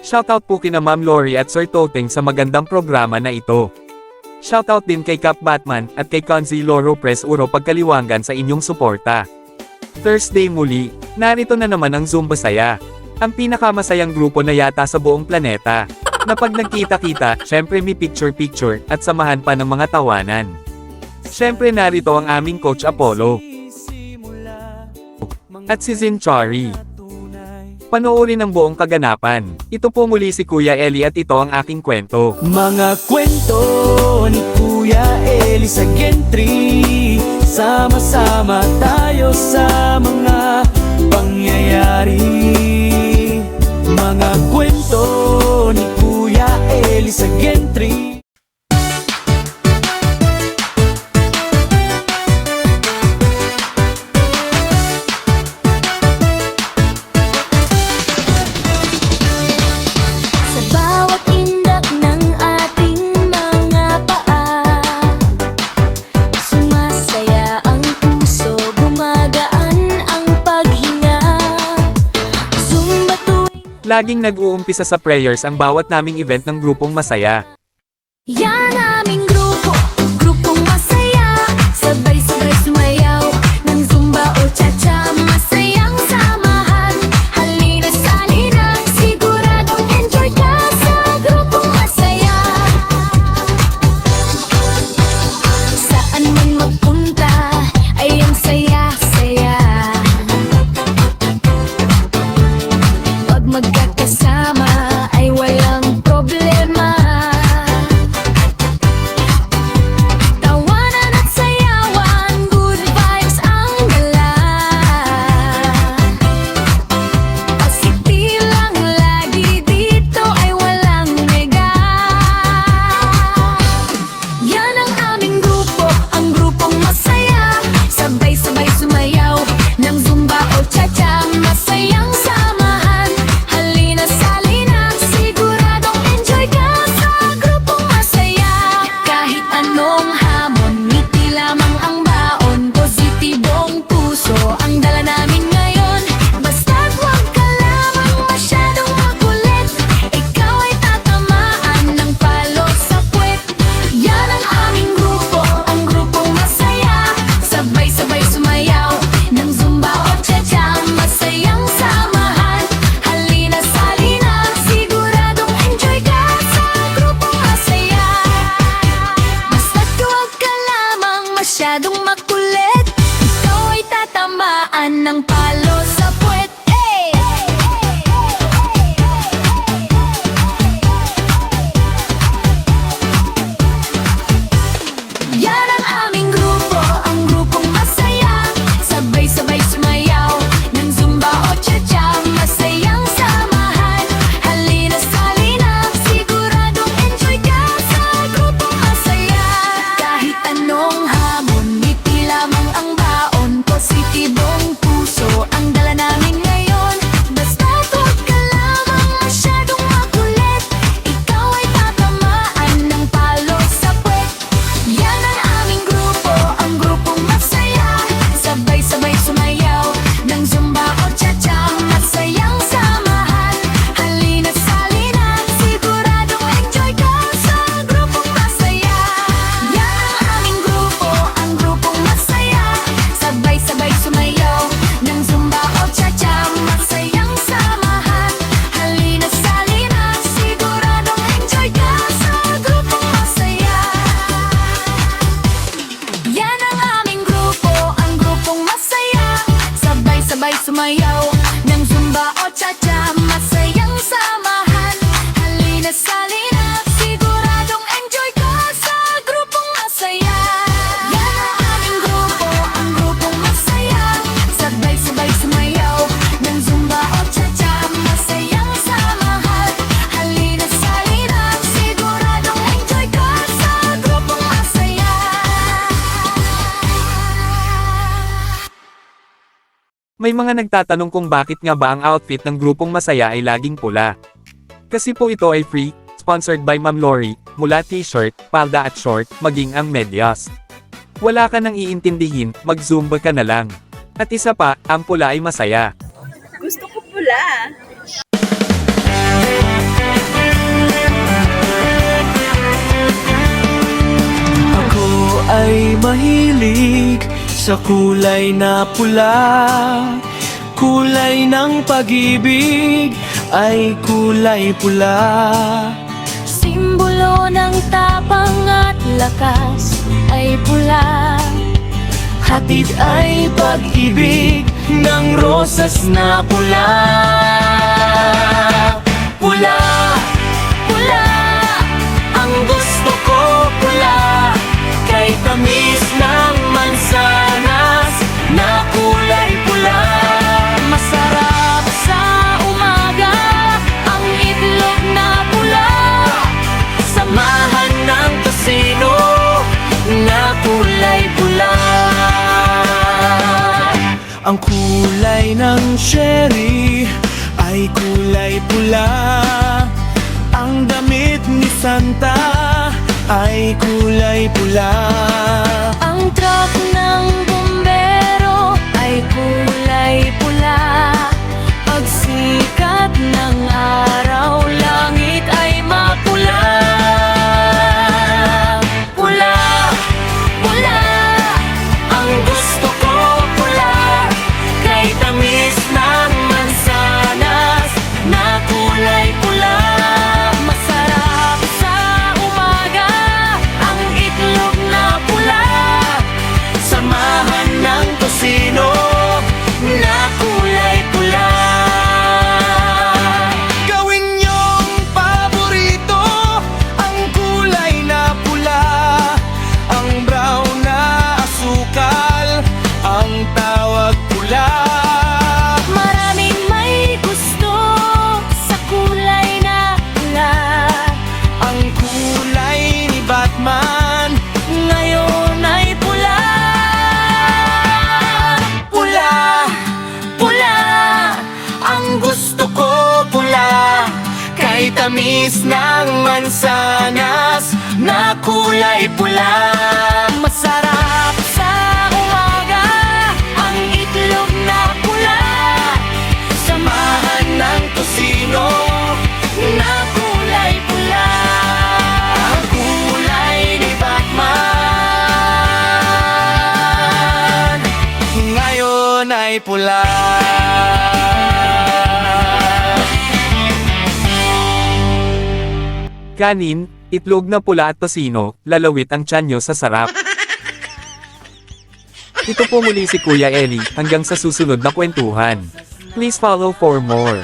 Shoutout po kina Ma'am Lori at Sir Toteng sa magandang programa na ito. Shoutout din kay Cap Batman at kay Conzi Loro Press Uro Pagkaliwangan sa inyong suporta. Thursday muli, narito na naman ang Zumba Saya. Ang pinakamasayang grupo na yata sa buong planeta. Na pag nagkita-kita, syempre may picture-picture at samahan pa ng mga tawanan. Syempre narito ang aming Coach Apollo. At si Zinchari. Panoorin ang buong kaganapan. Ito po muli si Kuya Eli at ito ang aking kwento. Mga kwento ni Kuya Eli sa Gentry. Sama-sama tayo sa mga pangyayari. Mga kwento ni Kuya Eli sa Gentry. Laging nag-uumpisa sa prayers ang bawat naming event ng grupong masaya. Yan aming grupo, grupong masaya. Sabay-sabay sumayaw ng Zumba o Cha-Cha. Masayang samahan, halina salina. Siguradong enjoy ka sa grupong masaya. Saan man magpunta ay ang saya-saya. Pag magkakasama ay walang problema. Tawanan at sayawan, good vibes ang dala. Positive lang lagi dito ay walang nega. Yan ang aming grupo, ang grupong masaya. Sabay-sabay sumayaw ng Zumba o Cha-Cha. Masayang samahan, halina salina. Siguradong enjoy ka sa grupong masaya. Kahit anong hamon, ngiti lamang ang baon. Positibong puso ang dala namin ngayon. Basta't huwag ka lamang masyadong makulit. Ikaw ay tatamaan ng palo sa puwet. Yan ang aming grupo, ang grupong masaya. Sabay-sabay sumayaw ng Zumba o Cha-Cha. Masayang samahan, halina salina. Siguradong enjoy ka sa grupong masaya. Basta't huwag ka lamang masyadong makulit. Ikaw ay tatamaan ng palo sa puwet. Hey! Yan ang aming grupo, ang grupong masaya. Sabay-sabay sumayaw ng Zumba o Cha-Cha. Masayang samahan, halina salina. Siguradong enjoy ka sa grupong masaya. Kahit anong hamon, ngiti lamang ang baon. Positibong puso ang dala namin ngayon. Basta't huwag ka lamang masyadong makulit. Ikaw ay tatamaan ng palo sa puwet. Yan ang aming grupo, ang grupong masaya. Sabay-sabay sumayaw ng Zumba o Cha-Cha. Masayang samahan, halina salina. Siguradong enjoy ka sa grupong masaya. Yan ang aming grupo, ang grupong masaya. Sabay-sabay sumayaw ng Zumba o Cha-Cha. Masayang samahan, halina salina. Siguradong enjoy ka sa grupong masaya. Yan ang aming grupo, ang grupong masaya. Sabay-sabay sumayaw ng Zumba o Cha-Cha. Masayang samahan, halina salina. Siguradong enjoy ka sa grupong masaya. Yan ang aming grupo, ang grupong masaya. Sabay-sabay sumayaw ng Zumba o Cha-Cha. Masayang samahan, halina salina. Siguradong enjoy ka sa grupong masaya. May mga nagtatanong kung bakit nga ba ang outfit ng grupong masaya ay laging pula. Kasi po ito ay free, sponsored by Ma'am Lori, mula t-shirt, palda at short, maging ang medyas. Wala ka nang iintindihin, mag-zumba ka na lang. At isa pa, ang pula ay masaya. Gusto ko pula. mahilig sa kulay na pula. Kulay ng pag-ibig ay kulay pula. Simbolo ng tapang at lakas ay pula. Hatid ay pag-ibig ng rosas na pula. Pula, Pula, ang gusto ko pula. Kay tamis ng mansanas na kulay pula. masarap sa umaga ang itlog na pula. Samahan ng tosino na kulay pula. Ang kulay ng cherry ay kulay pula. Ang damit ni Santa ay kulay pula. Ang truck ng bumbero ay kulay pula. Pagsikat ng araw, langit ay mapula. Pula, pula, Ang gusto ko pula. Kay tamis ng mansanas na kulay pula. masarap sa umaga ang itlog na pula. Samahan ng tosino na kulay pula. Gawin niyong paborito ang kulay na pula. Ang brown na asukal ang tawag pula. Maraming may gusto sa kulay na pula. Ang kulay ni Batman ngayon ay pula. Pula, Pula, ang gusto ko pula. Kay tamis ng mansanas na kulay pula. masarap sa umaga ang itlog na pula. Samahan ng tosino na kulay pula. Ang kulay ni Batman ngayon ay pula. Kanin, itlog na pula at tosino, lalawit ang tiyan nyo sa sarap. Ito po muli si Kuya Eli, hanggang sa susunod na kwentuhan. Please follow for more.